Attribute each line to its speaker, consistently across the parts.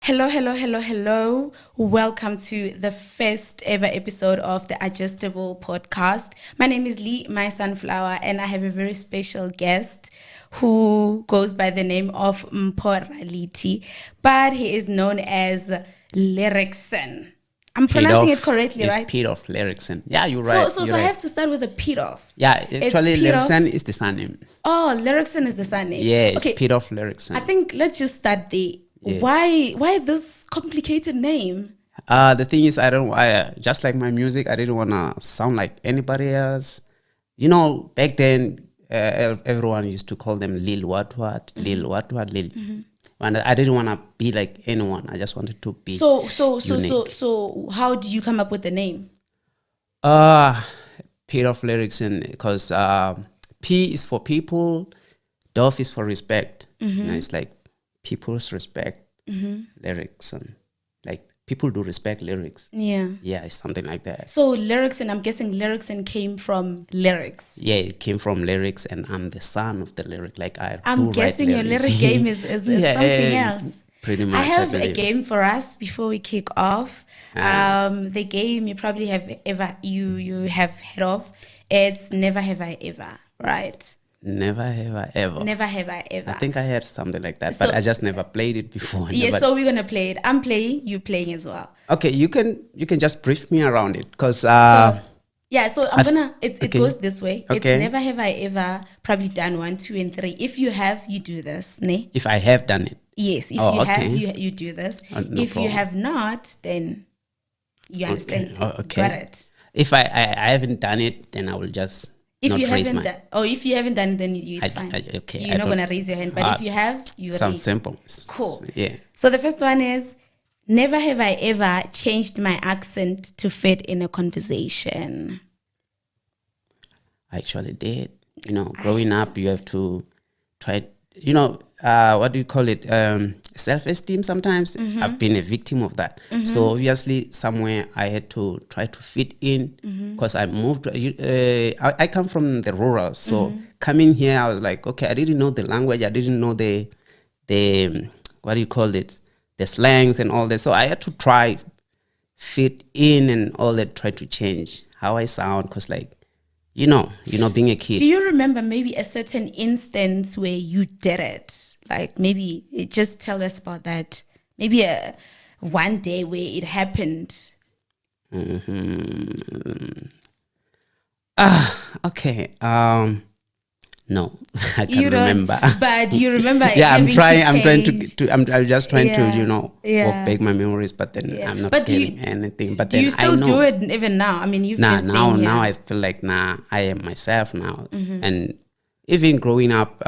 Speaker 1: Hello, hello, hello, hello. Welcome to the first ever episode of the Adjustable Podcast. My name is Lee, my sunflower, and I have a very special guest who goes by the name of Mporaliti, but he is known as Lyricson. I'm pronouncing it correctly, right?
Speaker 2: It's Pedof Lyricson. Yeah, you're right.
Speaker 1: So I have to start with a Pedof.
Speaker 2: Yeah, actually, Lyricson is the surname.
Speaker 1: Oh, Lyricson is the surname.
Speaker 2: Yeah, it's Pedof Lyricson.
Speaker 1: I think let's just start there. Yeah. Why this complicated name?
Speaker 2: The thing is, just like my music, I didn't want to sound like anybody else. You know, back then, everyone used to call them Lil Watwat, Lil Watwat, Lil. Mm-hmm. And I didn't want to be like anyone. I just wanted to be unique.
Speaker 1: So how did you come up with the name?
Speaker 2: Pedof Lyricson, because P is for people, Dof is for respect. Mm-hmm. And it's like people's respect lyrics, and like people do respect lyrics. Yeah, it's something like that.
Speaker 1: So lyrics, and I'm guessing Lyricson came from lyrics.
Speaker 2: Yeah, it came from lyrics, and I'm the son of the lyric. Like
Speaker 1: I'm guessing your lyric game is something else.
Speaker 2: Pretty much.
Speaker 1: I have a game for us before we kick off. The game you probably have you have heard of. It's Never Have I Ever, right?
Speaker 2: Never have I ever.
Speaker 1: Never have I ever.
Speaker 2: I think I heard something like that, but I just never played it before.
Speaker 1: Yeah, so we're gonna play it. I'm playing, you playing as well.
Speaker 2: Okay, you can just brief me around it, because
Speaker 1: so I'm gonna. It goes this way. Okay. It's Never Have I Ever. Probably done 1, 2, and 3. If you have, you do this. Ne?
Speaker 2: If I have done it.
Speaker 1: Yes. If you have, you do this. No if problem. You have not, then you understand.
Speaker 2: Okay.
Speaker 1: Got it.
Speaker 2: If I haven't done it, then I will just.
Speaker 1: If you haven't done it, then it's fine. You're not gonna raise your hand. But if you have, you raise.
Speaker 2: Sounds simple.
Speaker 1: Cool.
Speaker 2: Yeah.
Speaker 1: So the first one is, never have I ever changed my accent to fit in a conversation.
Speaker 2: I actually did. You know, growing up, you have to try. You know, what do you call it? Self-esteem. Sometimes I've been a victim of that. So obviously, somewhere I had to try to fit in, because I moved. I come from the rural, so coming here, I was like, okay, I didn't know the language. I didn't know the what do you call it? The slangs and all that. So I had to try fit in and all that. Try to change how I sound, because like. You know, being a kid.
Speaker 1: Do you remember maybe a certain instance where you did it? Like maybe just tell us about that. Maybe one day where it happened.
Speaker 2: Okay. No, I can't remember.
Speaker 1: But you remember?
Speaker 2: Yeah, I'm trying. I'm just trying to walk back my memories, but then I'm not getting anything. But
Speaker 1: do you still do it even now? I mean, you've been staying here.
Speaker 2: Now I feel like I am myself now. And even growing up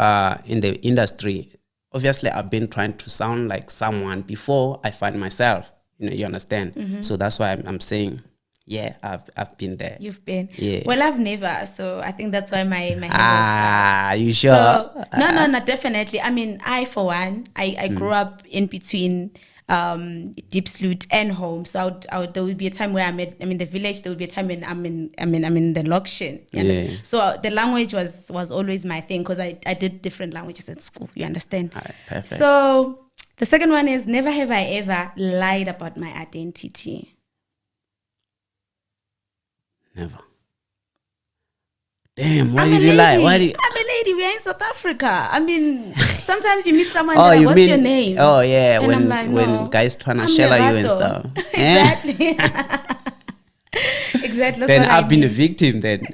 Speaker 2: in the industry, obviously I've been trying to sound like someone before I find myself. You understand? So that's why I'm saying. Yeah, I've been there.
Speaker 1: You've been?
Speaker 2: Yeah.
Speaker 1: Well, I've never, so I think that's why my hand
Speaker 2: you sure?
Speaker 1: So, no, definitely. I mean, for one, I grew up in between Diepsloot and home. So there would be a time where I'm in the village. There would be a time when I'm in the Lokshin.
Speaker 2: Yeah.
Speaker 1: So the language was always my thing, because I did different languages at school. You understand?
Speaker 2: All right, perfect.
Speaker 1: So the second one is, never have I ever lied about my identity.
Speaker 2: Never. Damn, why did you lie?
Speaker 1: I'm a lady. We're in South Africa. I mean, sometimes you meet someone and what's your name?
Speaker 2: Oh, yeah,
Speaker 1: and
Speaker 2: when guys trying to shell you and stuff.
Speaker 1: Exactly. Exactly.
Speaker 2: Then I've been a victim then.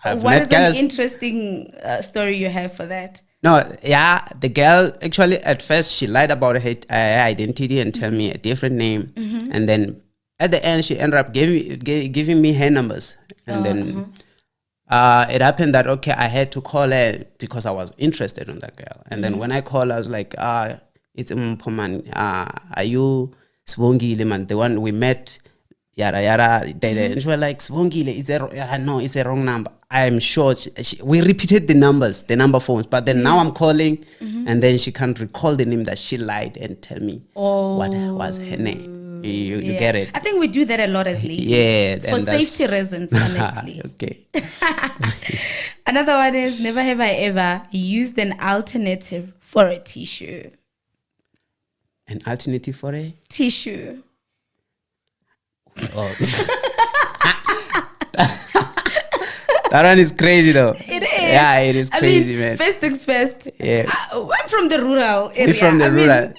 Speaker 2: I've
Speaker 1: what is an interesting story you have for that?
Speaker 2: No, yeah, the girl, actually, at first, she lied about her identity and tell me a different name. And then at the end, she ended up giving me her numbers. And then it happened that, okay, I had to call her because I was interested in that girl. And then when I called, I was like, it's Mpoman. Are you Sibongile, man? The one we met, yada, yada. And she was like, Sibongile, no, it's a wrong number. I'm sure we repeated the number phones. But then now I'm calling, and then she can't recall the name that she lied and tell me what was her name. You get it.
Speaker 1: I think we do that a lot as ladies.
Speaker 2: Yeah.
Speaker 1: For safety reasons, honestly.
Speaker 2: Okay.
Speaker 1: Another one is, never have I ever used an alternative for a tissue.
Speaker 2: An alternative for a
Speaker 1: tissue.
Speaker 2: oh. That one is crazy though.
Speaker 1: It is.
Speaker 2: Yeah, it is crazy, man.
Speaker 1: First things first.
Speaker 2: Yeah.
Speaker 1: I'm from the rural area.
Speaker 2: We're from the rural.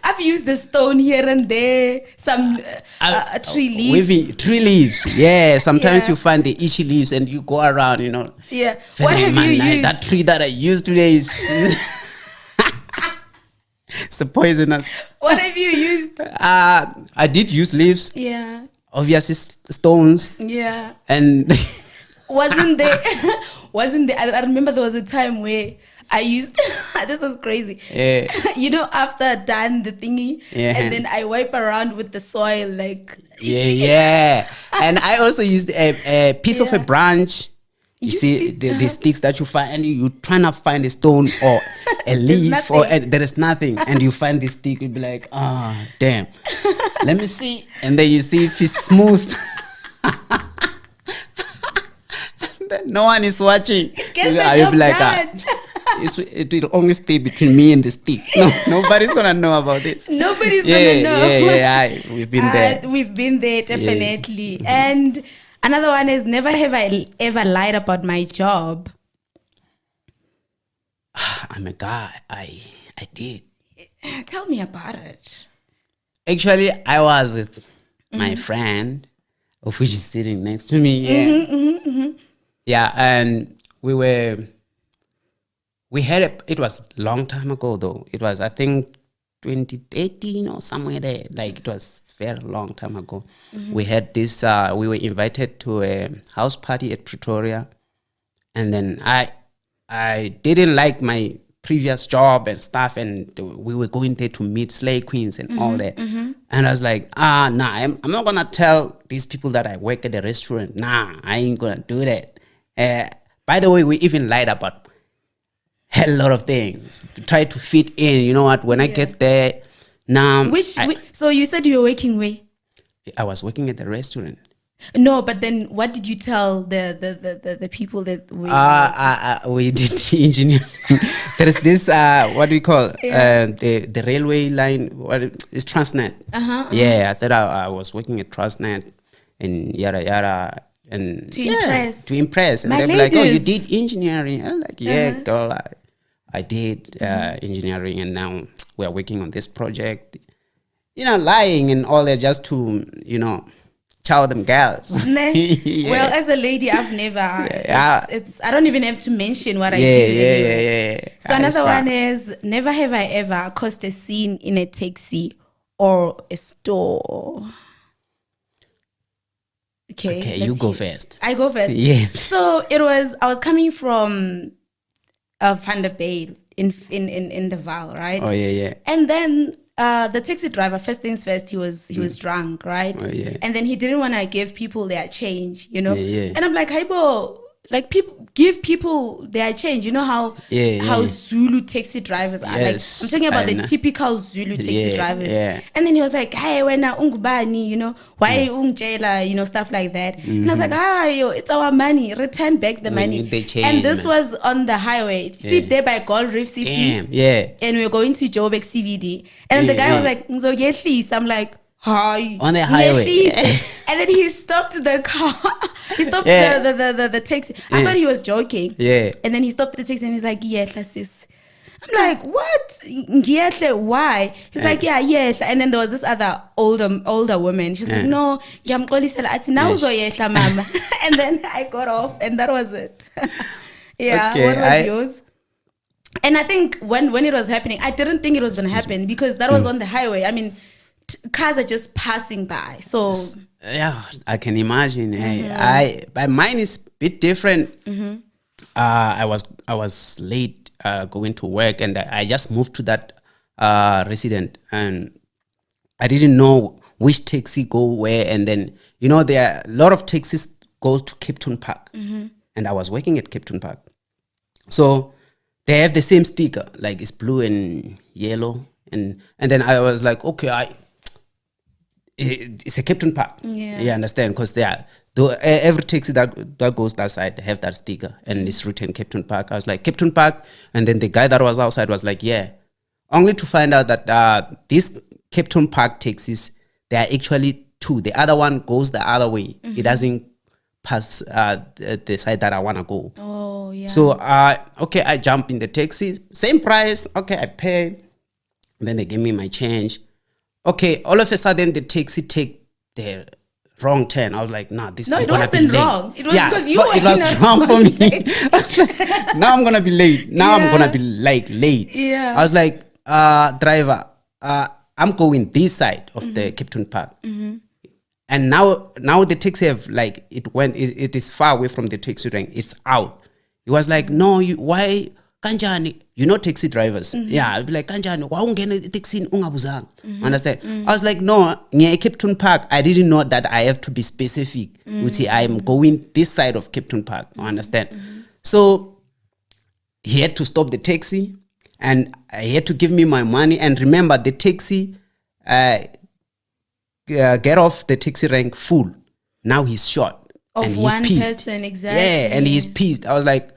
Speaker 1: I've used the stone here and there, some tree leaves.
Speaker 2: Tree leaves. Yeah, sometimes
Speaker 1: Yeah.
Speaker 2: you find the itchy leaves and you go around, you know.
Speaker 1: Yeah.
Speaker 2: Feeling,
Speaker 1: What have
Speaker 2: man,
Speaker 1: you
Speaker 2: like,
Speaker 1: used?
Speaker 2: that tree that I used today is it's poisonous.
Speaker 1: What have you used?
Speaker 2: I did use leaves,
Speaker 1: Yeah.
Speaker 2: obviously stones,
Speaker 1: Yeah.
Speaker 2: and
Speaker 1: Wasn't there? I remember there was a time where I used. This was crazy.
Speaker 2: yeah,
Speaker 1: You know, after I done the thingy,
Speaker 2: Yeah.
Speaker 1: and then I wipe around with the soil, like.
Speaker 2: yeah. And I also used a piece of a
Speaker 1: Yeah.
Speaker 2: branch. You see the sticks that you find, and you trying to find a stone or a leaf, or
Speaker 1: nothing.
Speaker 2: and there is nothing, and you find this stick, you'll be like, ah, damn. Let me see, and then you see if it's smooth. Then no one is watching.
Speaker 1: Guess the
Speaker 2: You'll be
Speaker 1: job
Speaker 2: like,
Speaker 1: done.
Speaker 2: it will only stay between me and the stick. No, nobody's gonna know about this.
Speaker 1: Nobody's
Speaker 2: Yeah,
Speaker 1: gonna know.
Speaker 2: yeah. We've been there.
Speaker 1: We've been there, definitely. And another one is, never have I ever lied about my job.
Speaker 2: I'm a guy. I did.
Speaker 1: Tell me about it.
Speaker 2: Actually, I was with my friend, of which is sitting next to me. Yeah. Yeah, and we had it was a long time ago though. It was, I think, 2018 or somewhere there. Like, it was very long time ago. We had this, we were invited to a house party at Pretoria. And then I didn't like my previous job and stuff, and we were going there to meet slay queens and all that. And I was like, nah, I'm not gonna tell these people that I work at the restaurant. Nah, I ain't gonna do that. By the way, we even lied about a lot of things to try to fit in. You know what? When I get there, now
Speaker 1: So you said you were working where?
Speaker 2: I was working at the restaurant.
Speaker 1: No, but then what did you tell the people that
Speaker 2: We did engineering. There is this what do we call the railway line? What is Transnet? Yeah, I thought I was working at Transnet and yada yada, and
Speaker 1: To impress.
Speaker 2: to impress. And
Speaker 1: My
Speaker 2: they'd be like, "Oh, you
Speaker 1: ladies."
Speaker 2: did engineering?" I'm like, "Yeah, girl, I did engineering, and now we are working on this project." You know, lying and all that just to chow them girls. Yeah.
Speaker 1: Well, as a lady, I've never.
Speaker 2: Yeah.
Speaker 1: It's I don't even have to mention what I do.
Speaker 2: Yeah.
Speaker 1: So another one is, never have I ever caused a scene in a taxi or a store. Okay,
Speaker 2: you
Speaker 1: let's
Speaker 2: go
Speaker 1: hear.
Speaker 2: first.
Speaker 1: I go first.
Speaker 2: Yeah.
Speaker 1: So I was coming from Van der Bay in the Val, right?
Speaker 2: Oh yeah.
Speaker 1: And then the taxi driver, first things first, he was drunk, right?
Speaker 2: Oh, yeah.
Speaker 1: And then he didn't want to give people their change, you know.
Speaker 2: Yeah.
Speaker 1: And I'm like, hey, bro, like give people their change. You know how Zulu taxi drivers are.
Speaker 2: Yes,
Speaker 1: like, I'm talking about
Speaker 2: I
Speaker 1: the
Speaker 2: know.
Speaker 1: typical Zulu taxi drivers.
Speaker 2: Yeah.
Speaker 1: And then he was like, hey, wena ungubani, you know, why ungjela, you know, stuff like that. And I was like, yo, it's our money. Return back the
Speaker 2: We
Speaker 1: money.
Speaker 2: need the change,
Speaker 1: And this
Speaker 2: man.
Speaker 1: was on the highway. Sit there by Gold Reef City.
Speaker 2: Damn. Yeah.
Speaker 1: And we were going to Joburg CBD. And then the guy was like, "Ngizoyehlisa." I'm like, hi.
Speaker 2: On the highway.
Speaker 1: Ngiyehlisa. And then he stopped the car. He stopped
Speaker 2: Yeah.
Speaker 1: the taxi. I thought he was joking.
Speaker 2: Yeah.
Speaker 1: And then he stopped the taxi and he's like, "Yehla sis." I'm like, what? Ngiyehle, why? He's like, yeah. And then there was this other older woman. She's like, no, ngiyamxolisela athi na uzoyehla mama. And then I got off and that was it. Yeah.
Speaker 2: Okay,
Speaker 1: What was yours? And I think when it was happening, I didn't think it was going to happen because that was on the highway. I mean, cars are just passing by. So
Speaker 2: Yeah, I can imagine. But mine is a bit different. I was late going to work, and I just moved to that resident, and I didn't know which taxi go where. And then there are a lot of taxis go to Cape Town Park, and I was working at Cape Town Park, so they have the same sticker, like it's blue and yellow, and then I was like, okay, it's a Cape Town Park.
Speaker 1: Yeah.
Speaker 2: You understand? Because every taxi that goes that side have that sticker, and it's written Cape Town Park. I was like, Cape Town Park, and then the guy that was outside was like, yeah, only to find out that this Cape Town Park taxis, there are actually two. The other one goes the other way. It doesn't pass the side that I want to go.
Speaker 1: Oh, yeah.
Speaker 2: So, okay, I jump in the taxi. Same price. Okay, I pay. Then they give me my change. Okay, all of a sudden, the taxi take the wrong turn. I was like, nah, this
Speaker 1: No,
Speaker 2: I'm
Speaker 1: it
Speaker 2: gonna be
Speaker 1: wasn't
Speaker 2: late.
Speaker 1: wrong. It was because you were
Speaker 2: it was
Speaker 1: in a
Speaker 2: wrong for
Speaker 1: wrong
Speaker 2: me.
Speaker 1: taxi.
Speaker 2: I was like, now I'm gonna be late. Now I'm
Speaker 1: Yeah.
Speaker 2: gonna be like late.
Speaker 1: Yeah.
Speaker 2: I was like, driver, I'm going this side of the Cape Town Park. And now the taxi have like it is far away from the taxi rank. It's out. He was like, no, why kanjani? You know taxi drivers. Yeah, I'd be like, kanjani, why ungena taxi ungabuzanga? Understand? I was like, no, near Cape Town Park, I didn't know that I have to be specific. Which I'm going this side of Cape Town Park. Understand? So he had to stop the taxi and he had to give me my money. And remember, the taxi get off the taxi rank full. Now he's short.
Speaker 1: Of
Speaker 2: and he's
Speaker 1: one
Speaker 2: pissed.
Speaker 1: person, exactly.
Speaker 2: Yeah, and he's pissed. I was like,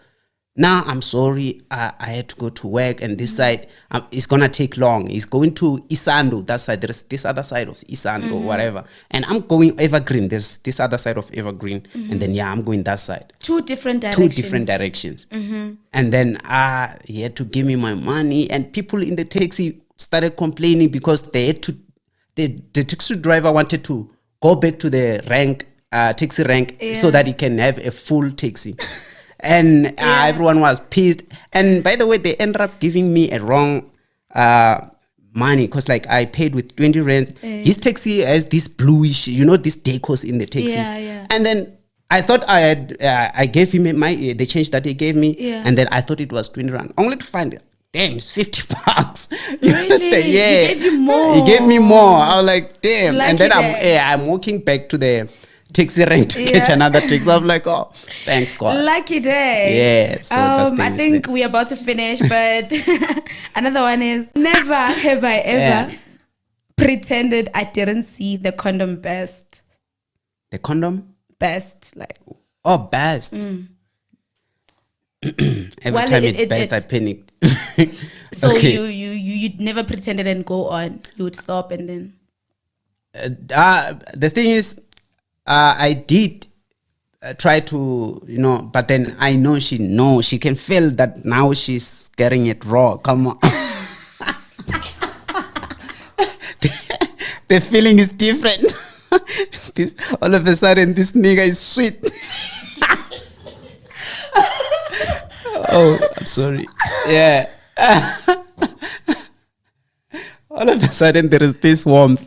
Speaker 2: nah, I'm sorry. I had to go to work, and this side, it's going to take long. It's going to Isando, that side. There's this other side of Isando, whatever. And I'm going Evergreen. There's this other side of Evergreen. And then, I'm going that side.
Speaker 1: Two different directions.
Speaker 2: And then he had to give me my money. And people in the taxi started complaining because they had to, the taxi driver wanted to go back to the rank, taxi rank, so that he can have a full taxi. And everyone was pissed. And by the way, they ended up giving me a wrong money because like I paid with 20 rands. His taxi has this bluish, this decos in the taxi.
Speaker 1: Yeah.
Speaker 2: And then I thought I gave him the change that he gave me.
Speaker 1: Yeah.
Speaker 2: And then I thought it was 20 rand. Only to find it. Damn, it's 50 bucks.
Speaker 1: Really?
Speaker 2: Understand? Yeah.
Speaker 1: He gave you more.
Speaker 2: He gave me more. I was like, damn.
Speaker 1: Lucky
Speaker 2: and then
Speaker 1: day.
Speaker 2: I'm walking back to the taxi rank to catch another taxi. I'm like, oh, thanks God.
Speaker 1: Lucky day.
Speaker 2: Yeah, so that's the
Speaker 1: I think we're about to finish, but another one is never have I ever pretended I didn't see the condom best.
Speaker 2: The condom?
Speaker 1: Best, like.
Speaker 2: Oh, best. Every time I panicked.
Speaker 1: So
Speaker 2: Okay.
Speaker 1: you'd never pretended and go on. You would stop and then.
Speaker 2: The thing is, I did try to, but then I know she can feel that now she's getting it raw. Come on. the feeling is different. All of a sudden, this nigga is sweet. Oh, I'm sorry. Yeah. All of a sudden, there is this warmth.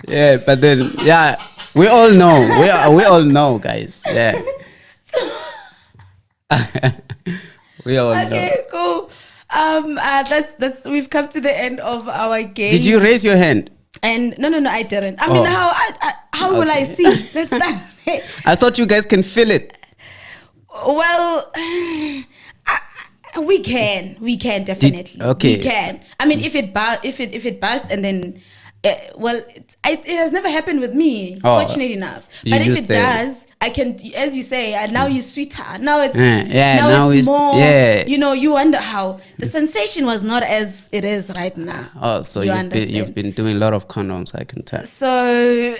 Speaker 2: Yeah, but then, we all know. We all know, guys. Yeah. We all know.
Speaker 1: Okay, cool. That's we've come to the end of our game.
Speaker 2: Did you raise your hand?
Speaker 1: And no, I didn't. I mean, how will I see? That's that.
Speaker 2: I thought you guys can feel it.
Speaker 1: Well, we can definitely.
Speaker 2: Okay.
Speaker 1: We can. I mean, if it bursts and then, it has never happened with me, fortunately enough. But if it does, I can, as you say, now you're sweeter. Now it's now it's more. Yeah. You wonder how the sensation was not as it is right now.
Speaker 2: Oh, so you've been doing a lot of condoms, I can tell.
Speaker 1: So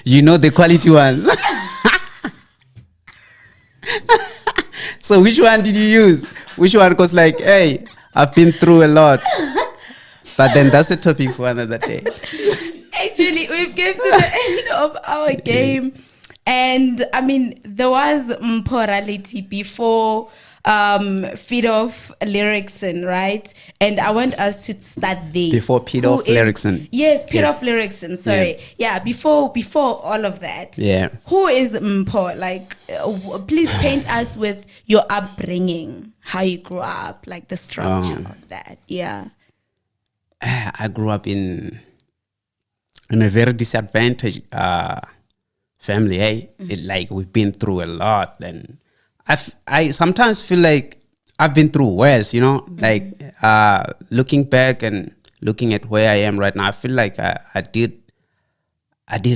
Speaker 2: the quality ones. So which one did you use? Which one? Because like, hey, I've been through a lot. But then that's a topic for another day.
Speaker 1: Actually, we've come to the end of our game. And I mean, there was morality before Feed Off Lyricson, right? And I want us to start there.
Speaker 2: Before Feed Off Lyricson.
Speaker 1: Yes, Feed Off Lyricson, sorry. Yeah, before all of that.
Speaker 2: Yeah.
Speaker 1: Who is Mpo? Like, please paint us with your upbringing, how you grew up, like the structure of that. Yeah.
Speaker 2: I grew up in a very disadvantaged family. Like we've been through a lot, and I sometimes feel like I've been through worse. Like looking back and looking at where I am right now, I feel like I did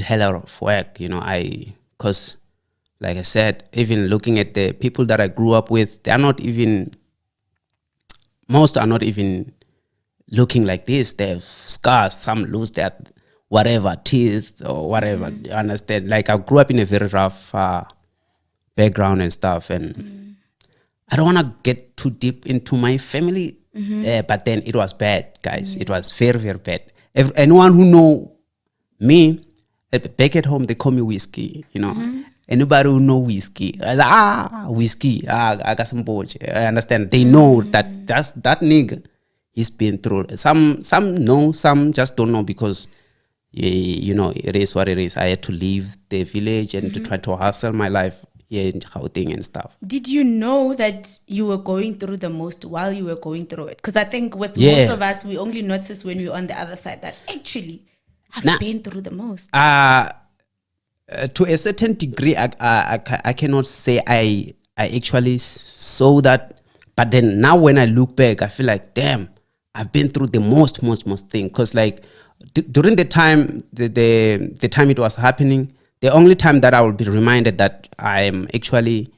Speaker 2: hell lot of work. Because like I said, even looking at the people that I grew up with, most are not even looking like this. They have scars. Some lose their whatever teeth or whatever. You understand? Like I grew up in a very rough background and stuff, and I don't want to get too deep into my family. But then it was bad, guys. It was very, very bad. Anyone who know me back at home, they call me Whiskey. You know, anybody who know Whiskey, I like, Whiskey. I got some boys. I understand. They know that that nigga. He's been through. Some know, some just don't know because you know it is what it is. I had to leave the village and to try to hustle my life here in Gauteng and stuff.
Speaker 1: Did you know that you were going through the most while you were going through it? Because I think with most of us, we only notice when we're on the other side that actually I've been through the most.
Speaker 2: To a certain degree, I cannot say I actually saw that. But then now when I look back, I feel like, damn, I've been through the most thing. Because like during the time, the time it was happening, the only time that I will be reminded that I'm actually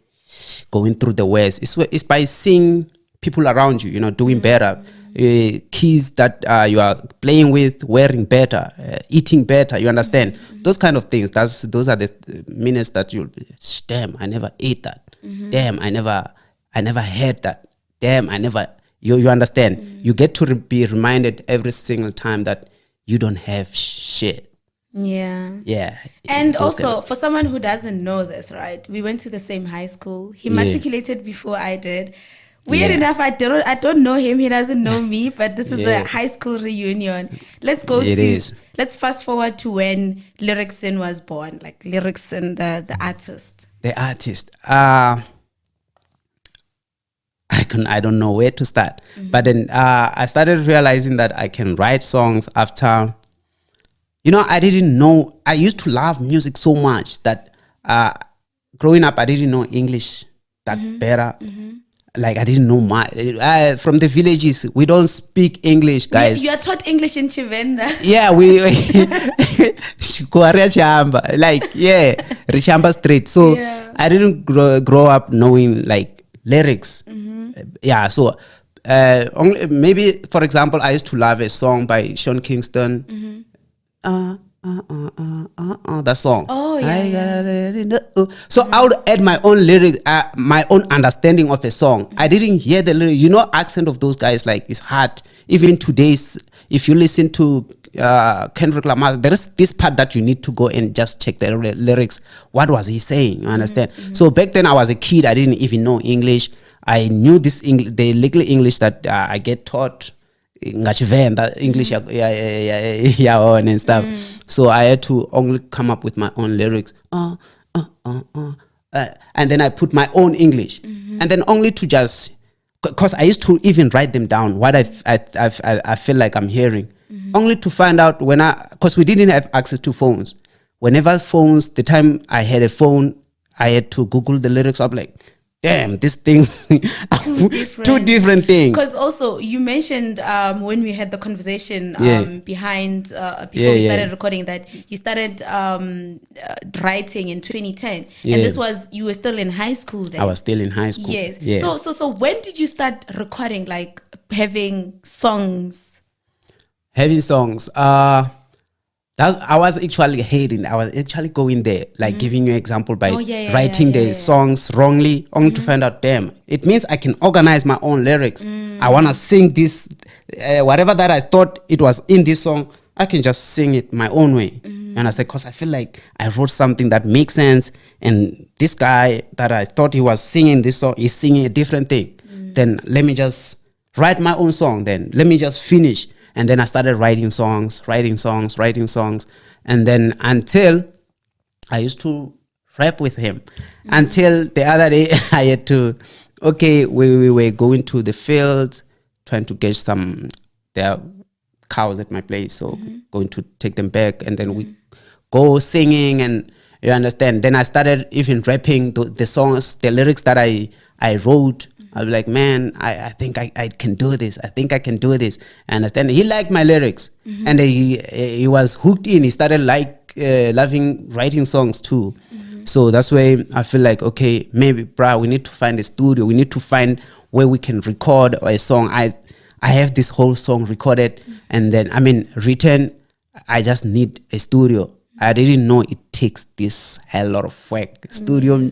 Speaker 2: going through the worst is by seeing people around you, you know, doing better. Kids that you are playing with, wearing better, eating better, you understand? Those kind of things, those are the minutes that you'll be, damn, I never ate that. Damn, I never had that. Damn, I never, you understand? You get to be reminded every single time that you don't have shit. Yeah.
Speaker 1: And also, for someone who doesn't know this, right? We went to the same high school. He matriculated before I did. Weird enough, I don't know him. He doesn't know me. But this is a high school reunion. Let's fast forward to when Lyricson was born. Like Lyricson, the artist.
Speaker 2: The artist. I don't know where to start. But then I started realizing that I can write songs after. You know, I didn't know. I used to love music so much that growing up, I didn't know English that better. Like, I didn't know much. From the villages, we don't speak English, guys.
Speaker 1: You are taught English in Chivenda.
Speaker 2: Yeah, Richamba Street. So I didn't grow up knowing like lyrics. Yeah, so only maybe, for example, I used to love a song by Sean Kingston. That song.
Speaker 1: Oh yeah.
Speaker 2: So I would add my own lyrics, my own understanding of the song. I didn't hear the lyrics. You know, accent of those guys, like, it's hard. Even today's, if you listen to Kendrick Lamar, there is this part that you need to go and just check the lyrics. What was he saying? You understand? So back then I was a kid. I didn't even know English. I knew this the legal English that I get taught. That English and stuff. So I had to only come up with my own lyrics. And then I put my own English. And then only to just, because I used to even write them down, what I feel like I'm hearing. Only to find out because we didn't have access to phones. Whenever phones, the time I had a phone, I had to Google the lyrics. I'm like, damn, these things two different things.
Speaker 1: Because also you mentioned when we had the conversation behind before we started recording that you started writing in 2010, and this was, you were still in high school then.
Speaker 2: I was still in high school.
Speaker 1: Yes. So when did you start recording, like having songs?
Speaker 2: I was actually hating. I was actually going there, like giving you an example by writing the songs wrongly, only to find out, damn, it means I can organize my own lyrics. I want to sing this, whatever that I thought it was in this song, I can just sing it my own way. And I said, because I feel like I wrote something that makes sense, and this guy that I thought he was singing this song is singing a different thing. Then let me just write my own song. Then let me just finish. And then I started writing songs. And then until I used to rap with him. Until the other day, I had to, we were going to the field, trying to catch there are cows at my place. So going to take them back. And then we go singing, and you understand. Then I started even rapping the songs, the lyrics that I wrote. I was like, man, I think I can do this. I think I can do this. And he liked my lyrics. And he was hooked in. He started loving writing songs too. So that's why I feel like, okay, maybe, we need to find a studio. We need to find where we can record a song. I have this whole song recorded, and then I mean written. I just need a studio. I didn't know it takes this hell lot of work. Studio,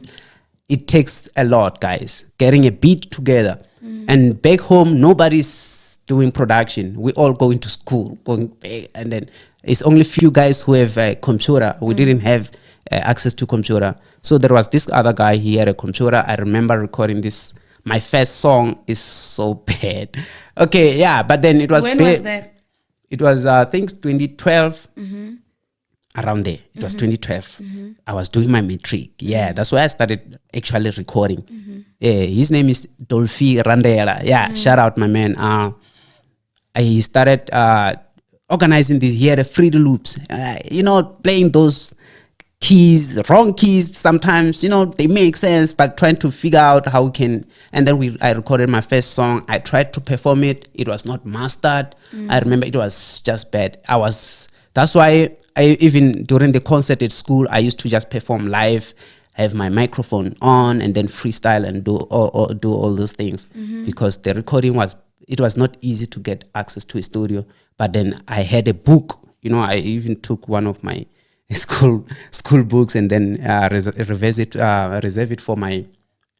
Speaker 2: it takes a lot, guys. Getting a beat together, and back home nobody's doing production. We all going to school, going back, and then it's only few guys who have a computer. We didn't have access to computer. So there was this other guy. He had a computer. I remember recording this. My first song is so bad. Okay, yeah, but then it was
Speaker 1: When
Speaker 2: bad.
Speaker 1: was that?
Speaker 2: It was I think 2012. Around there. It was 2012. I was doing my matric. Yeah, that's why I started actually recording. His name is Dolphy Randela. Yeah, shout out my man. He started organizing this. He had a Fruity Loops. Playing those keys, wrong keys. Sometimes, they make sense, but trying to figure out how we can. And then I recorded my first song. I tried to perform it. It was not mastered. I remember it was just bad. That's why even during the concert at school, I used to just perform live, have my microphone on, and then freestyle and do all those things, because the recording was not easy to get access to a studio. But then I had a book. I even took one of my school books and then reserve it for my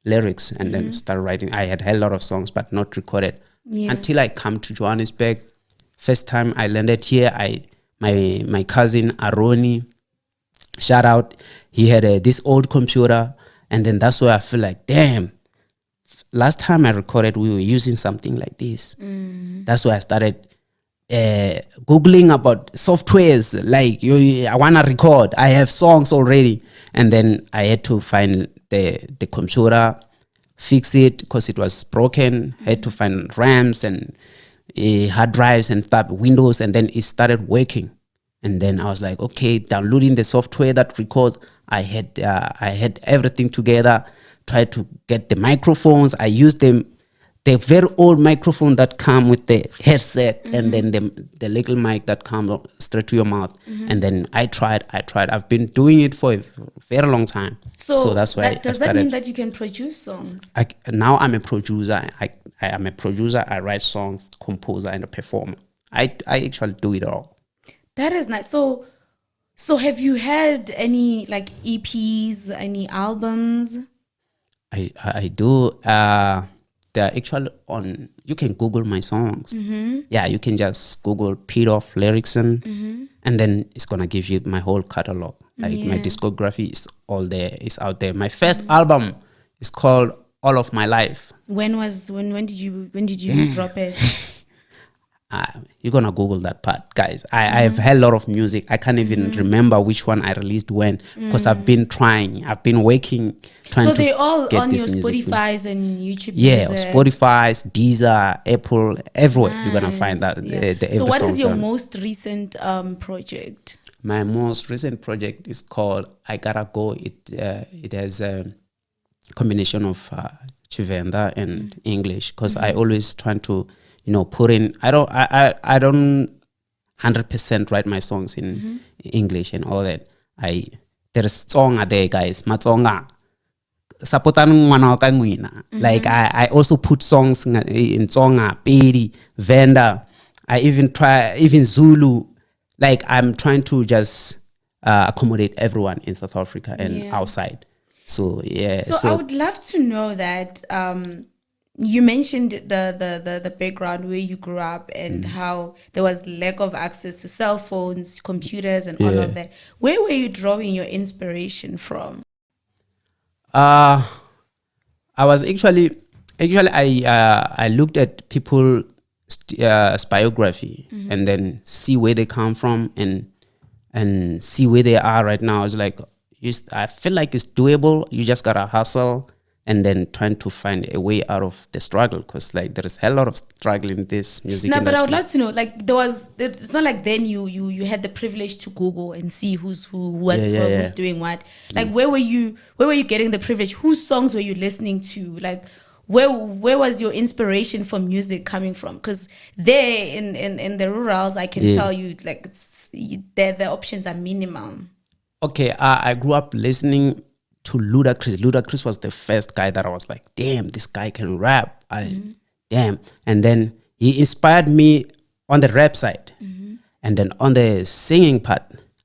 Speaker 2: lyrics, and then start writing. I had a lot of songs, but not recorded until I come to Johannesburg. First time I landed here, my cousin Aroni, shout out, he had this old computer, and then that's where I feel like, damn, last time I recorded we were using something like this. That's where I started googling about softwares, like I want to record, I have songs already, and then I had to find the computer, fix it because it was broken. Had to find RAMs and hard drives and stuff, Windows, and then it started working. And then I was like, okay, downloading the software that records. I had everything together. Tried to get the microphones. I used the very old microphone that come with the headset, and then the little mic that comes straight to your mouth. And then I tried. I've been doing it for a very long time. So that's why
Speaker 1: does that mean that you can produce songs?
Speaker 2: Now I'm a producer. I am a producer. I write songs, composer, and a performer. I actually do it all.
Speaker 1: That is nice. So have you had any like EPs, any albums?
Speaker 2: I do. They're actually on. You can Google my songs. Yeah, you can just Google Pidoff lyrics and then it's gonna give you my whole catalog. Like my discography is all there. It's out there. My first album is called All of My Life.
Speaker 1: When did you drop it?
Speaker 2: You're gonna Google that part, guys. I've had a lot of music. I can't even remember which one I released when, because I've been working, trying to.
Speaker 1: So they're all
Speaker 2: get
Speaker 1: on your
Speaker 2: this music.
Speaker 1: Spotify's and YouTube.
Speaker 2: Yeah,
Speaker 1: music.
Speaker 2: Spotify's, Deezer, Apple, everywhere. Nice. You're gonna find that.
Speaker 1: So what is your most recent project?
Speaker 2: My most recent project is called I Gotta Go. It has a combination of Chivenda and English, because I always trying to put in. I don't 100% write my songs in English and all that. There's song there, guys. Matsonga. Like I also put songs in Tsonga, Pedi, Venda. I even Zulu. Like I'm trying to just accommodate everyone in South Africa and outside. So yeah.
Speaker 1: So I would love to know that. You mentioned the background where you grew up and how there was lack of access to cell phones, computers, and all of that. Where were you drawing your inspiration from?
Speaker 2: I was actually I looked at people's biography and then see where they come from and see where they are right now. I was like, I feel like it's doable. You just gotta hustle. And then trying to find a way out of the struggle, because like there is a lot of struggle in this music industry.
Speaker 1: But I would like to know, like it's not like then you had the privilege to Google and see who's doing what. Like where were you getting the privilege? Whose songs were you listening to? Like where was your inspiration for music coming from? Because there in the rurals, I can tell you, like the options are minimum.
Speaker 2: Okay, I grew up listening to Ludacris. Ludacris was the first guy that I was like, damn, this guy can rap. Damn. And then he inspired me on the rap side, and then on the singing part,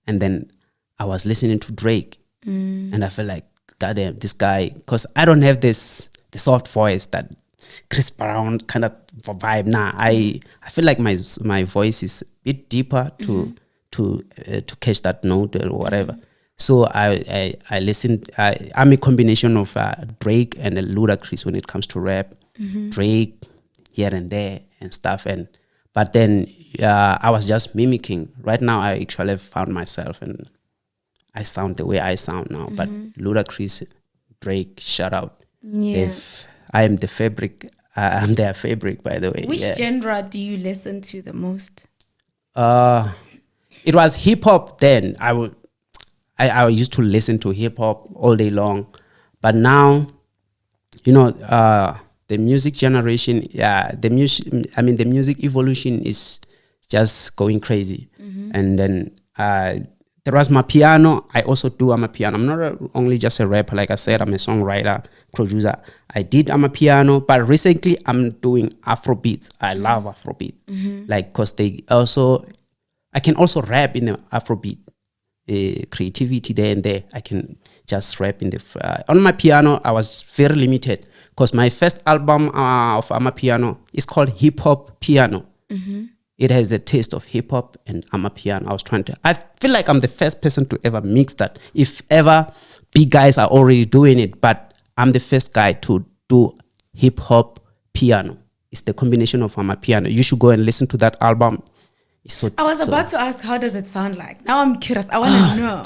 Speaker 2: and then I was listening to Drake, and I felt like, goddamn, this guy, because I don't have the soft voice that Chris Brown kind of vibe. Nah, I feel like my voice is a bit deeper to catch that note or whatever. So I listened. I'm a combination of Drake and Ludacris when it comes to rap. Drake here and there and stuff, but then I was just mimicking. Right now, I actually found myself and I sound the way I sound now. But Ludacris, Drake, shout out.
Speaker 1: Yeah.
Speaker 2: I am the fabric. I'm their fabric, by the way.
Speaker 1: Which genre do you listen to the most?
Speaker 2: It was hip hop then. I used to listen to hip hop all day long, but now, the music generation, the music evolution is just going crazy. And then there was my piano. I also do amapiano. I'm not only just a rapper, like I said. I'm a songwriter, producer. I did amapiano, but recently I'm doing Afrobeats. I love Afrobeats, because I can also rap in the Afrobeat. Creativity there and there. I can just rap in on my piano. I was very limited because my first album of amapiano is called Hip Hop Piano. It has the taste of hip hop and amapiano. I feel like I'm the first person to ever mix that. If ever, big guys are already doing it, but I'm the first guy to do hip hop piano. It's the combination of amapiano. You should go and listen to that album.
Speaker 1: I was about to ask, how does it sound like? Now I'm curious. I want to know.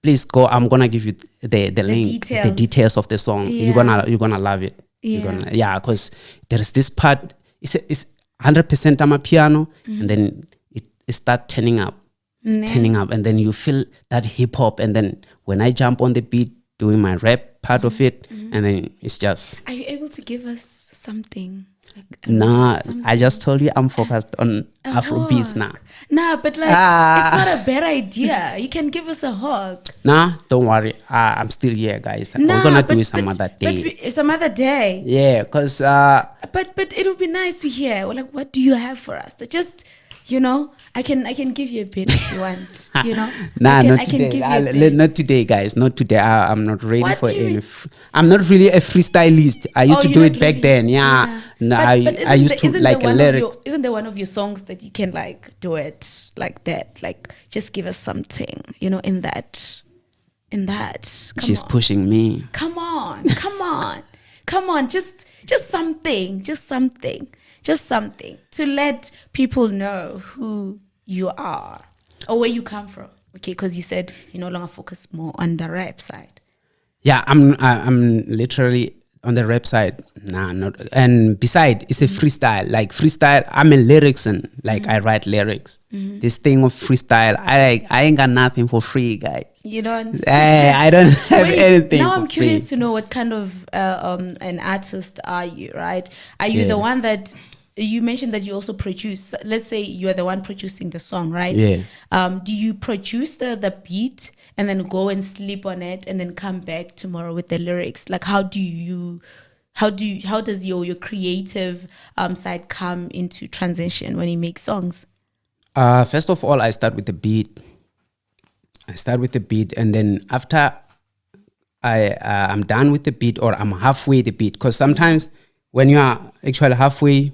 Speaker 2: Please go. I'm gonna give you the link, the details of the song.
Speaker 1: Yeah.
Speaker 2: You're gonna love it.
Speaker 1: Yeah.
Speaker 2: Because there's this part. It's 100% amapiano, and then it starts turning up, and then you feel that hip hop, and then when I jump on the beat, doing my rap part of it, and then it's just.
Speaker 1: Are you able to give us something?
Speaker 2: Nah, I just told you I'm focused on Afrobeats now.
Speaker 1: Nah, but it's not a bad idea. You can give us a hook.
Speaker 2: Nah, don't worry. I'm still here, guys. We're gonna do it some other day.
Speaker 1: Some other day.
Speaker 2: Yeah, because
Speaker 1: But it would be nice to hear. Like, what do you have for us? Just, I can give you a bit if you want.
Speaker 2: Nah, not today. Not today, guys. Not today. I'm not ready for any. I'm not really a freestylist. I used to do it back then. Yeah. No, I used to like a lyric.
Speaker 1: Isn't there one of your songs that you can do it like that? Like, just give us something, in that.
Speaker 2: She's pushing me.
Speaker 1: Come on. Just something to let people know who you are or where you come from. Okay, because you said you no longer focus more on the rap side.
Speaker 2: Yeah, I'm literally on the rap side. Nah, not. And beside, it's a freestyle. Like freestyle, I'm a lyricist. I write lyrics. This thing of freestyle, I ain't got nothing for free, guys.
Speaker 1: You don't.
Speaker 2: I don't have anything.
Speaker 1: Now I'm curious
Speaker 2: free.
Speaker 1: to know what kind of an artist are you? Right? Are you the one that? You mentioned that you also produce. Let's say you are the one producing the song, right?
Speaker 2: Yeah.
Speaker 1: Do you produce the beat and then go and sleep on it and then come back tomorrow with the lyrics? Like, how does your creative side come into transition when you make songs?
Speaker 2: First of all, I start with the beat. And then after I'm done with the beat or I'm halfway the beat, because sometimes when you are actually halfway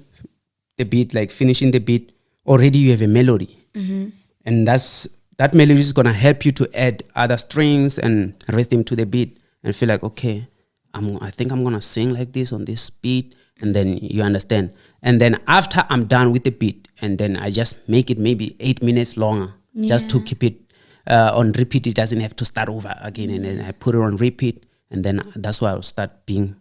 Speaker 2: the beat, like finishing the beat, already you have a melody. And that melody is going to help you to add other strings and rhythm to the beat and feel like, okay, I think I'm going to sing like this on this beat. And then you understand. And then after I'm done with the beat, and then I just make it maybe 8 minutes longer just to keep it on repeat. It doesn't have to start over again. And then I put it on repeat. And then that's why I'll start being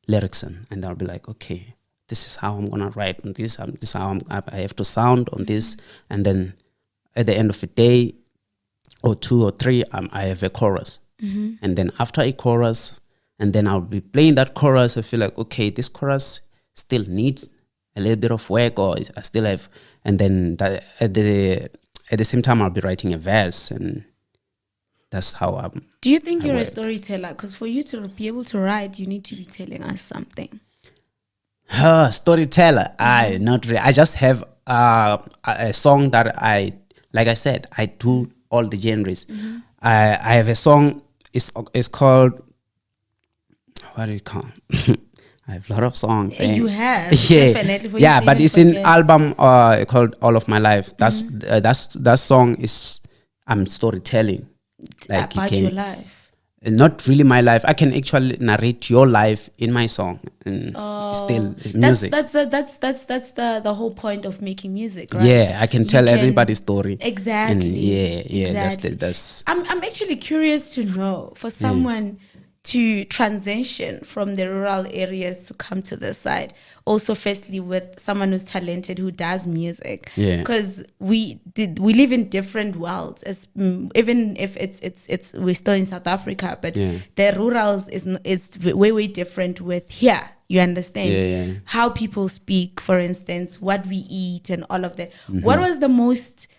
Speaker 2: lyricist. And I'll be like, okay, this is how I'm going to write on this. This is how I have to sound on this. And then at the end of the day, or 2 or 3, I have a chorus. And then after a chorus, and then I'll be playing that chorus, I feel like, okay, this chorus still needs a little bit of work, or I still have, and then at the same time, I'll be writing a verse, and that's how I'm.
Speaker 1: Do you think you're a storyteller? Because for you to be able to write, you need to be telling us something.
Speaker 2: Storyteller. I not really. I just have a song that like I said, I do all the genres. I have a song. It's called, what do you call? I have a lot of songs.
Speaker 1: You have,
Speaker 2: yeah,
Speaker 1: definitely. For
Speaker 2: yeah,
Speaker 1: you to
Speaker 2: but
Speaker 1: even
Speaker 2: it's in
Speaker 1: forget.
Speaker 2: album called All of My Life. That song is I'm storytelling. Like
Speaker 1: About your life.
Speaker 2: Not really my life. I can actually narrate your life in my song, and still it's music.
Speaker 1: That's the whole point of making music, right?
Speaker 2: Yeah, I can tell everybody's story.
Speaker 1: Exactly.
Speaker 2: And yeah,
Speaker 1: Exactly.
Speaker 2: that's
Speaker 1: I'm actually curious to know, for someone to transition from the rural areas to come to this side, also firstly with someone who's talented, who does music,
Speaker 2: Yeah.
Speaker 1: because we live in different worlds, even if it's we're still in South Africa, but
Speaker 2: Yeah.
Speaker 1: the rurals is way different with here. You understand?
Speaker 2: Yeah.
Speaker 1: How people speak, for instance, what we eat and all of that.
Speaker 2: Mm-hmm.
Speaker 1: What was the most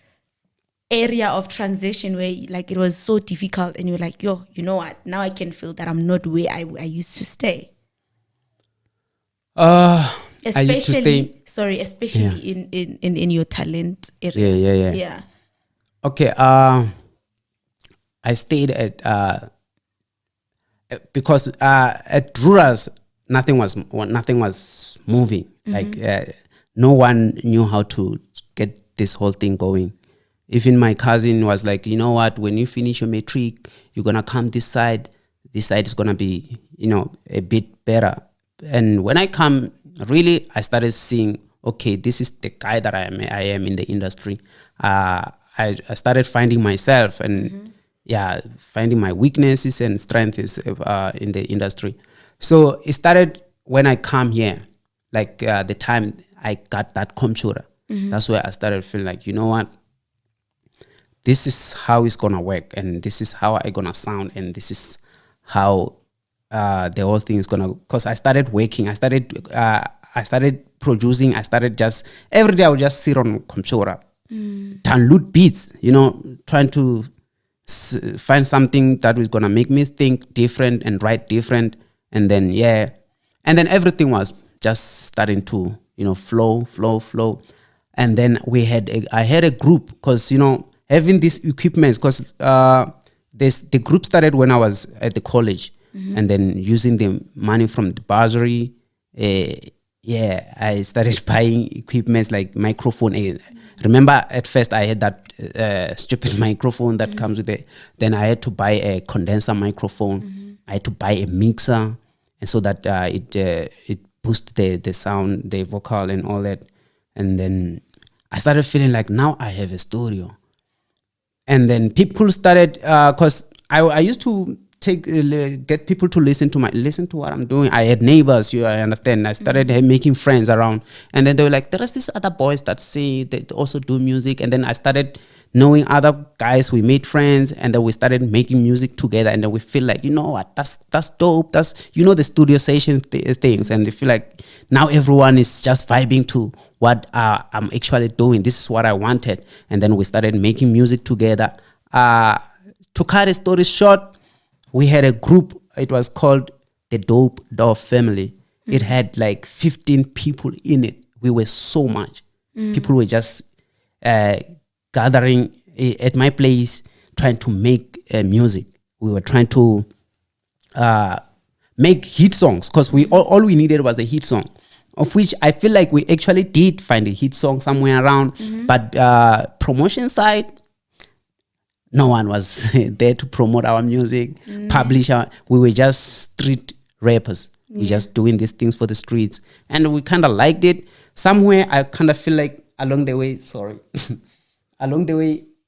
Speaker 1: area of transition where like it was so difficult and you're like, yo, you know what, now I can feel that I'm not where I used to stay?
Speaker 2: I used to stay.
Speaker 1: Especially in your talent area.
Speaker 2: Yeah. Okay. I stayed at because at rurals nothing was moving. Like no one knew how to get this whole thing going. Even my cousin was like, you know what, when you finish your matric, you're gonna come this side. This side is gonna be, a bit better. And when I come, really, I started seeing, okay, this is the guy that I am in the industry. I started finding myself and finding my weaknesses and strengths in the industry. So it started when I come here, like the time I got that computer. That's where I started feeling like, you know what, this is how it's gonna work, and this is how I gonna sound, and this is how the whole thing is gonna. Because I started working, I started producing, I started just every day I would just sit on computer, download beats, trying to find something that was gonna make me think different and write different, and then everything was just starting to flow, and then I had a group, because having these equipments, because the group started when I was at the college, and then using the money from the bursary, I started buying equipments like microphone. Remember, at first I had that stupid microphone that comes with it. Then I had to buy a condenser microphone. I had to buy a mixer, and so that it boosts the sound, the vocal, and all that. And then I started feeling like now I have a studio. And then people started, because I used to get people to listen to what I'm doing. I had neighbors, I understand. I started making friends around, and then they were like, there's these other boys that say they also do music. And then I started knowing other guys. We made friends, and then we started making music together. And then we feel like, you know what, that's dope. That's the studio session things, and they feel like now everyone is just vibing to what I'm actually doing. This is what I wanted. And then we started making music together. To cut a story short, we had a group. It was called the Dope Dove Family. It had like 15 people in it. We were so much. People were just gathering at my place, trying to make music. We were trying to make hit songs, because all we needed was a hit song, of which I feel like we actually did find a hit song somewhere around. But promotion side, no one was there to promote our music, publish we were just street rappers. We just doing these things for the streets, and we kind of liked it. Somewhere I kind of feel like along the way,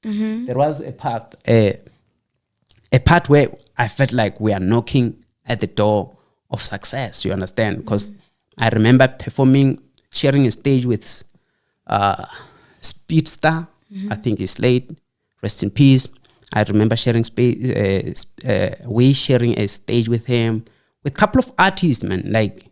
Speaker 2: there was a part where I felt like we are knocking at the door of success, you understand? Because I remember sharing a stage with Speedstar. I think he's late, rest in peace. I remember sharing a stage with him, with a couple of artists, man, like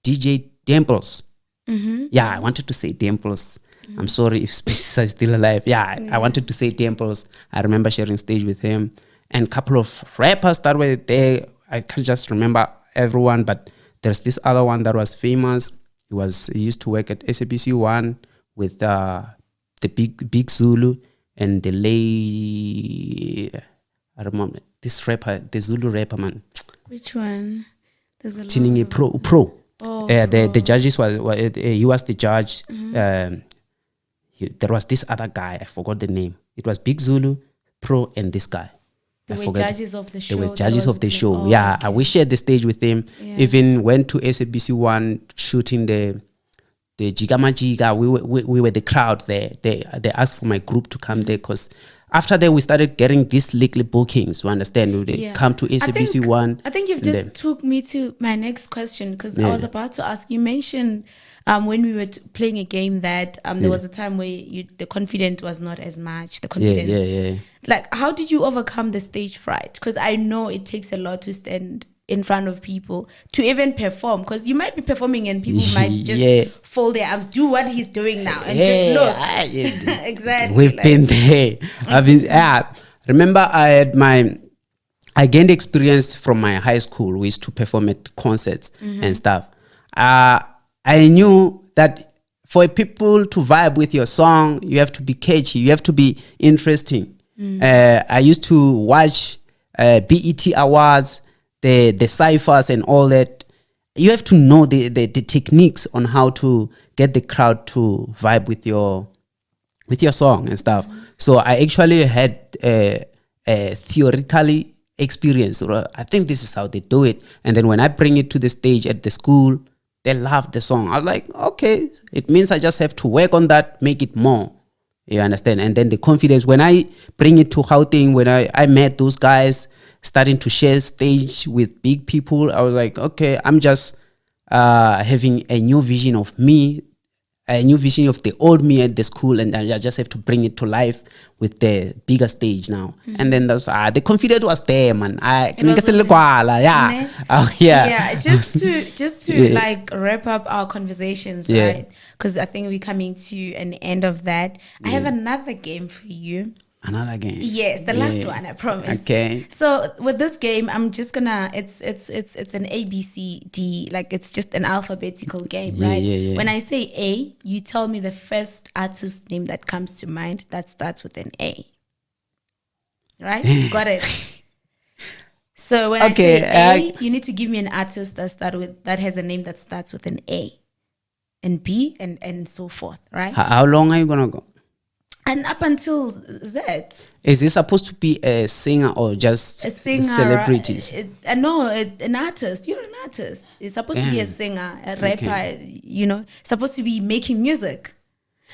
Speaker 2: DJ Dimples. Yeah, I wanted to say Dimples. I'm sorry if Speedstar is still alive. I wanted to say Dimples. I remember sharing stage with him, and a couple of rappers that were there. I can't just remember everyone, but there's this other one that was famous. He used to work at SABC One with the Big Zulu and the I remember this rapper, the Zulu rapper man.
Speaker 1: Which one? There's a
Speaker 2: Tiningi
Speaker 1: lot.
Speaker 2: Pro.
Speaker 1: Oh,
Speaker 2: the judges he was the judge.
Speaker 1: Mm-hmm.
Speaker 2: There was this other guy, I forgot the name. It was Big Zulu, Pro, and this guy.
Speaker 1: They were judges of the show.
Speaker 2: They were judges of the show.
Speaker 1: Oh,
Speaker 2: yeah,
Speaker 1: okay.
Speaker 2: we shared the stage with him.
Speaker 1: Yeah.
Speaker 2: Even went to SABC One shooting the Jigama Jiga. We were the crowd there. They asked for my group to come there because after that we started getting these weekly bookings. You understand? They come to SABC One.
Speaker 1: I think you've just took me to my next question because I was about to ask. You mentioned when we were playing a game that there was a time where the confidence was not as much. The confidence.
Speaker 2: Yeah.
Speaker 1: Like, how did you overcome the stage fright? Because I know it takes a lot to stand in front of people to even perform. Because you might be performing and people might just fold their arms, do what he's doing now, and just look. Exactly.
Speaker 2: We've been there. I've been. Remember, I gained experience from my high school. We used to perform at concerts and stuff. I knew that for people to vibe with your song, you have to be catchy. You have to be interesting. I used to watch BET Awards, the ciphers and all that. You have to know the techniques on how to get the crowd to vibe with your song and stuff. So I actually had a theoretically experience. I think this is how they do it. And then when I bring it to the stage at the school, they love the song. I was like, okay, it means I just have to work on that, make it more. You understand? And then the confidence, when I bring it to Gauteng, when I met those guys starting to share stage with big people, I was like, okay, I'm just having a new vision of me, a new vision of the old me at the school, and I just have to bring it to life with the bigger stage now. And then the confidence was there, man.
Speaker 1: Just to like wrap up our conversations, right? Because I think we're coming to an end of that. I have another game for you.
Speaker 2: Another game.
Speaker 1: Yes, the last one, I promise.
Speaker 2: Okay.
Speaker 1: So with this game, I'm just gonna it's an A B C D, like it's just an alphabetical game, right?
Speaker 2: Yeah.
Speaker 1: When I say A, you tell me the first artist name that comes to mind that starts with an A. Right? Got it. So when I say A, you need to give me an artist that has a name that starts with an A, and B, and so forth, right?
Speaker 2: How long are you gonna go?
Speaker 1: And up until Z.
Speaker 2: Is this supposed to be a singer or just
Speaker 1: a singer,
Speaker 2: celebrities?
Speaker 1: No, an artist. You're an artist. It's supposed to be a singer, a rapper, supposed to be making music.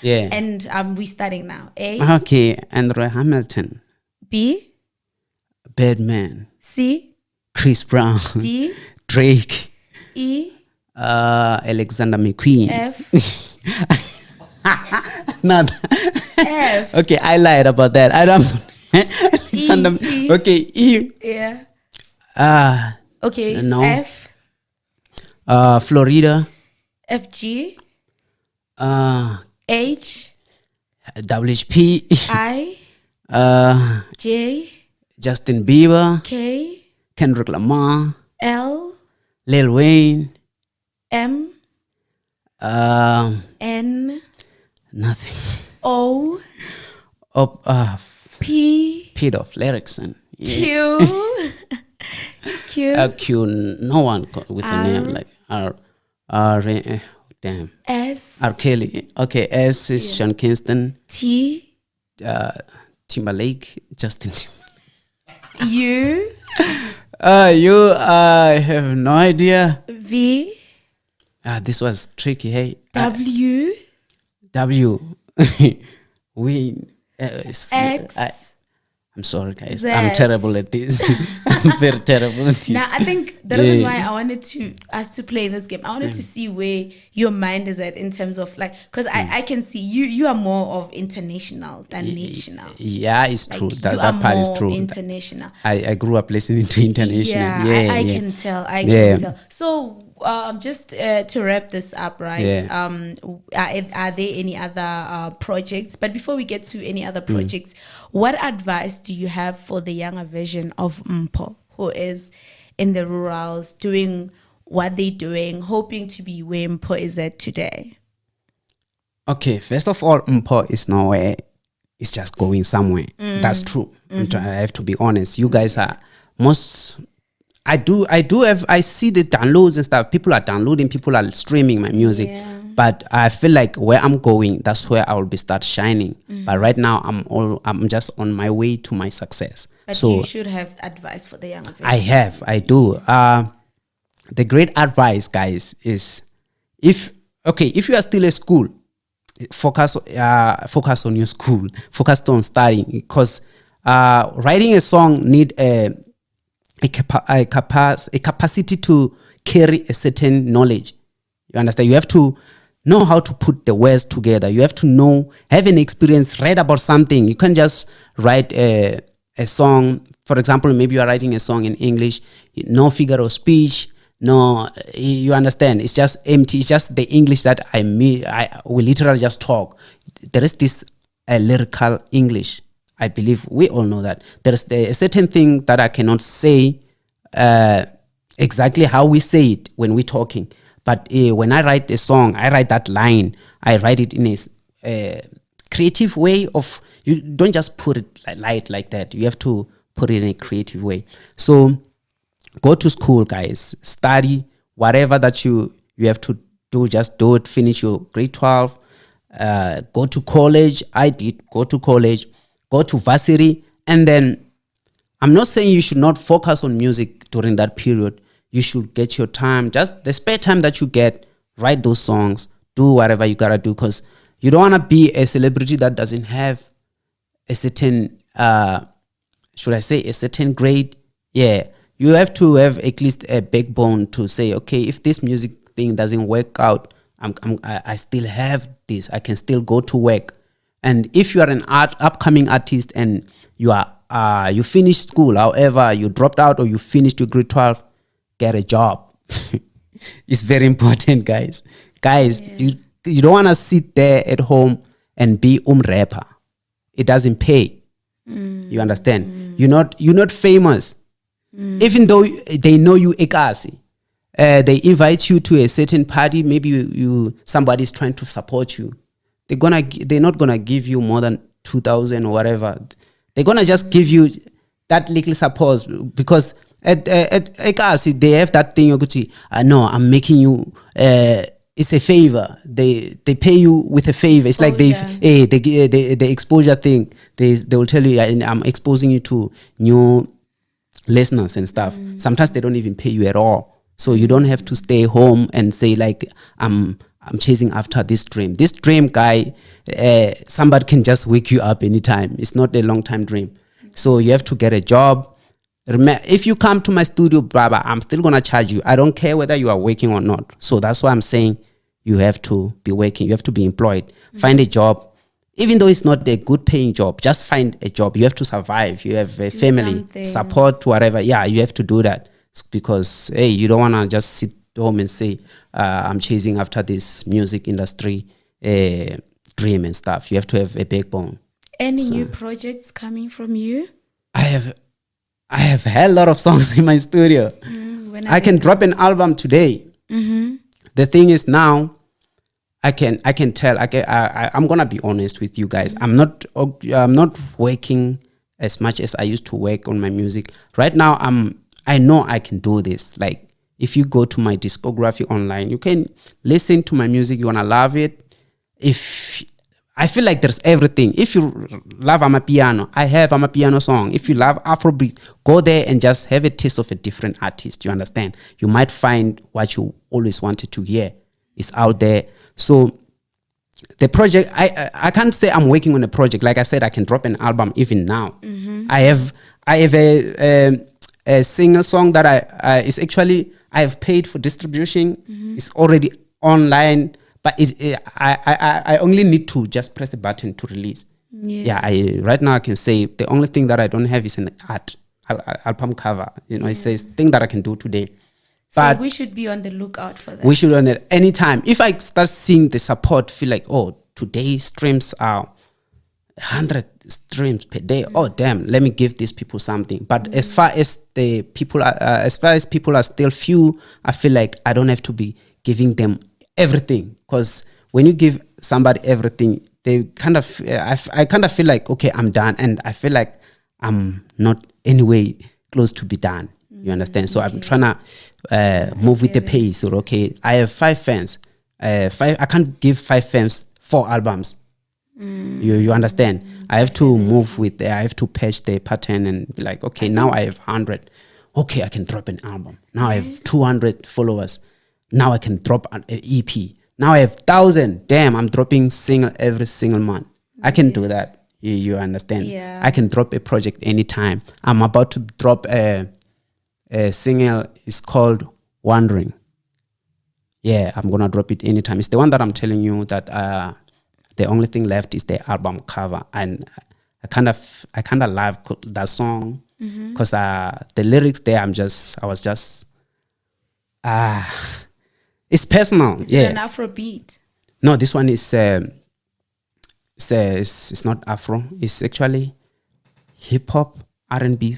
Speaker 2: Yeah.
Speaker 1: And we're starting now. A.
Speaker 2: Okay, Andrew Hamilton.
Speaker 1: B.
Speaker 2: Birdman.
Speaker 1: C.
Speaker 2: Chris Brown.
Speaker 1: D.
Speaker 2: Drake.
Speaker 1: E.
Speaker 2: Alexander McQueen.
Speaker 1: F.
Speaker 2: Not
Speaker 1: F.
Speaker 2: Okay, I lied about that. I don't.
Speaker 1: E.
Speaker 2: Okay, E.
Speaker 1: Yeah. Okay.
Speaker 2: No.
Speaker 1: F.
Speaker 2: Florida.
Speaker 1: FG. H.
Speaker 2: WHP.
Speaker 1: I. J.
Speaker 2: Justin Bieber.
Speaker 1: K.
Speaker 2: Kendrick Lamar.
Speaker 1: L.
Speaker 2: Lil Wayne.
Speaker 1: M. N.
Speaker 2: Nothing.
Speaker 1: O. P.
Speaker 2: Pete of Lyricson.
Speaker 1: Yeah. Q.
Speaker 2: Q. No one with the name like R. Damn.
Speaker 1: S.
Speaker 2: R. Kelly. Okay. S is Sean Kingston.
Speaker 1: T.
Speaker 2: Timberlake. Justin Timberlake.
Speaker 1: U.
Speaker 2: I have no idea.
Speaker 1: V.
Speaker 2: This was tricky. Hey.
Speaker 1: W.
Speaker 2: We.
Speaker 1: X.
Speaker 2: I'm sorry, guys.
Speaker 1: Z.
Speaker 2: I'm terrible at this. I'm very terrible at this.
Speaker 1: Now, I think the reason why I wanted us to play this game, I wanted to see where your mind is at in terms of like, because I can see you are more of international than national.
Speaker 2: Yeah, it's true.
Speaker 1: Like,
Speaker 2: that part is true.
Speaker 1: International.
Speaker 2: I grew up listening to international.
Speaker 1: Yeah, I can tell. I can tell. So, just to wrap this up, right?
Speaker 2: Yeah.
Speaker 1: Are there any other projects? But before we get to any other projects, what advice do you have for the younger version of Mpho, who is in the rurals doing what they're doing, hoping to be where Mpo is at today?
Speaker 2: Okay, first of all, Mpo is nowhere. It's just going somewhere. That's true. I have to be honest. You guys are most. I see the downloads and stuff. People are downloading. People are streaming my music.
Speaker 1: Yeah.
Speaker 2: But I feel like where I'm going, that's where I will be start shining. But right now, I'm just on my way to my success.
Speaker 1: But
Speaker 2: so
Speaker 1: you should have advice for the younger.
Speaker 2: I do. The great advice, guys, is if you are still at school, focus on your school, focus on studying, because writing a song need a capacity to carry a certain knowledge. You understand? You have to know how to put the words together. You have to have an experience, read about something. You can't just write a song. For example, maybe you are writing a song in English, no figure of speech. No, you understand? It's just empty. It's just the English that we literally just talk. There is this lyrical English. I believe we all know that. There is a certain thing that I cannot say exactly how we say it when we're talking. But when I write a song, I write that line. I write it in a creative way of, you don't just put it light like that. You have to put it in a creative way. So go to school, guys. Study whatever that you have to do. Just do it. Finish your grade 12. Go to college. I did go to college. Go to varsity. And then I'm not saying you should not focus on music during that period. You should get your time. Just the spare time that you get, write those songs. Do whatever you gotta do. Because you don't want to be a celebrity that doesn't have a certain, should I say, a certain grade. Yeah. You have to have at least a backbone to say, okay, if this music thing doesn't work out, I still have this. I can still go to work. And if you are an upcoming artist and you finished school, however, you dropped out or you finished your grade 12, get a job. It's very important, guys. Guys, yeah. You don't want to sit there at home and be rapper. It doesn't pay. You understand? You're not famous. Even though they know you ekasi, they invite you to a certain party. Maybe somebody's trying to support you. They're not gonna give you more than 2,000 or whatever. They're gonna just give you that little support because at ekasi they have that thing. No, I'm making you. It's a favor. They pay you with a favor. It's like the exposure thing. They will tell you, I'm exposing you to new listeners and stuff. Sometimes they don't even pay you at all, so you don't have to stay home and say like I'm chasing after this dream. This dream, guy, somebody can just wake you up anytime. It's not a long time dream, so you have to get a job. Remember, if you come to my studio, brother, I'm still gonna charge you. I don't care whether you are working or not. So that's why I'm saying you have to be working. You have to be employed. Find a job. Even though it's not a good paying job, just find a job. You have to survive. You have a family, support, whatever. Yeah, you have to do that because, hey, you don't want to just sit home and say, I'm chasing after this music industry dream and stuff. You have to have a backbone.
Speaker 1: Any new projects coming from you?
Speaker 2: I have had a lot of songs in my studio. I can drop an album today. The thing is now, I can tell. I'm gonna be honest with you guys. I'm not working as much as I used to work on my music. Right now, I know I can do this. Like if you go to my discography online, you can listen to my music. You wanna love it. If I feel like there's everything. If you love Amapiano, I have Amapiano song. If you love Afrobeat, go there and just have a taste of a different artist. You understand? You might find what you always wanted to hear. It's out there. So the project, I can't say I'm working on a project. Like I said, I can drop an album even now. I have a single song that it's actually I have paid for distribution. It's already online, but I only need to just press the button to release. Right now I can say the only thing that I don't have is an album cover. It's a thing that I can do today.
Speaker 1: But so we should be on the lookout for that.
Speaker 2: We should on it anytime. If I start seeing the support, feel like, oh, today's streams are 100 streams per day. Oh damn, let me give these people something. But as far as the people are, as far as people are still few, I feel like I don't have to be giving them everything, because when you give somebody everything, they kind of I kind of feel like, okay, I'm done, and I feel like I'm not anyway close to be done. You understand? So I'm trying to move with the pace. Or okay, I have 5 fans. I can't give 5 fans 4 albums. You understand? I have to move with. I have to patch the pattern and be like, okay, now I have 100. Okay, I can drop an album. Now I have 200 followers. Now I can drop an EP. Now I have 1,000. Damn, I'm dropping single every single month. I can do that. You understand?
Speaker 1: Yeah.
Speaker 2: I can drop a project anytime. I'm about to drop a single. It's called Wandering. Yeah, I'm gonna drop it anytime. It's the one that I'm telling you that the only thing left is the album cover, and I kind of love that song because the lyrics there, I was just it's personal.
Speaker 1: Is
Speaker 2: yeah,
Speaker 1: it an Afrobeat?
Speaker 2: no, this one is it's not Afro. It's actually hip hop, R&B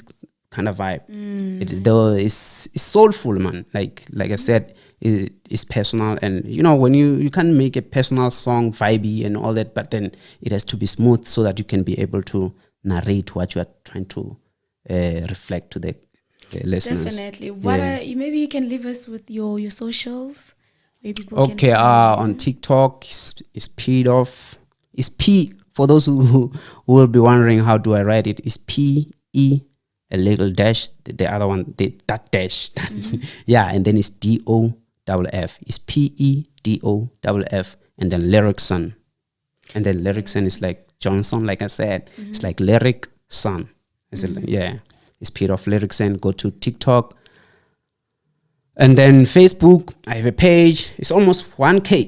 Speaker 2: kind of vibe. Though it's soulful, man. Like I said, it's personal, and you know, when you can make a personal song vibey and all that, but then it has to be smooth so that you can be able to narrate what you are trying to reflect to the listeners.
Speaker 1: Definitely. What are you? Maybe you can leave us with your socials. Where people
Speaker 2: Okay,
Speaker 1: can find you.
Speaker 2: on TikTok it's P off. It's P for those who will be wondering how do I write it. It's PE, a little dash, the other one that dash. Yeah, and then it's DOFF. It's PEDOFF, and then Lyricson. And then Lyricson is like Johnson, like I said. It's like Lyric Son. Yeah, it's P off Lyricson. Go to TikTok. And then Facebook, I have a page. It's almost 1K.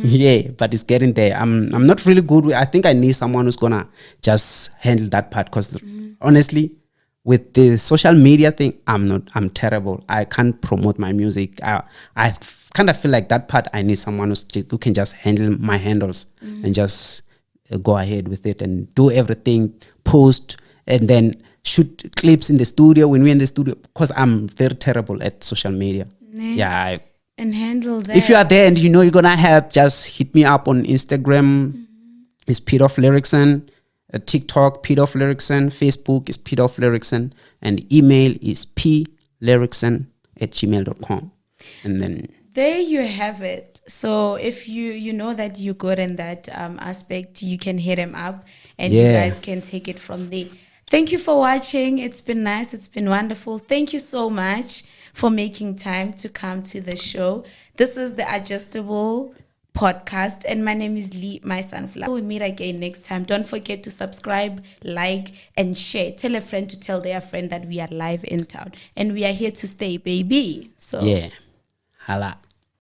Speaker 2: Yeah, but it's getting there. I'm not really good with. I think I need someone who's gonna just handle that part, because honestly, with the social media thing, I'm terrible. I can't promote my music. I kind of feel like that part I need someone who can just handle my handles and just go ahead with it and do everything, post, and then shoot clips in the studio when we're in the studio, because I'm very terrible at social media. Yeah.
Speaker 1: And handle that.
Speaker 2: If you are there and you know you're gonna help, just hit me up on Instagram. It's Pete of Lyricson. TikTok, Pete of Lyricson. Facebook is Pete of Lyricson. And email is plyricson@gmail.com. And then
Speaker 1: there you have it. So if you know that you're good in that aspect, you can hit him up and you guys can take it from there. Thank you for watching. It's been nice. It's been wonderful. Thank you so much for making time to come to the show. This is the Adjustable Podcast, and my name is Lee, my sunflower. We'll meet again next time. Don't forget to subscribe, like, and share. Tell a friend to tell their friend that we are live in town, and we are here to stay, baby. So
Speaker 2: yeah, hala.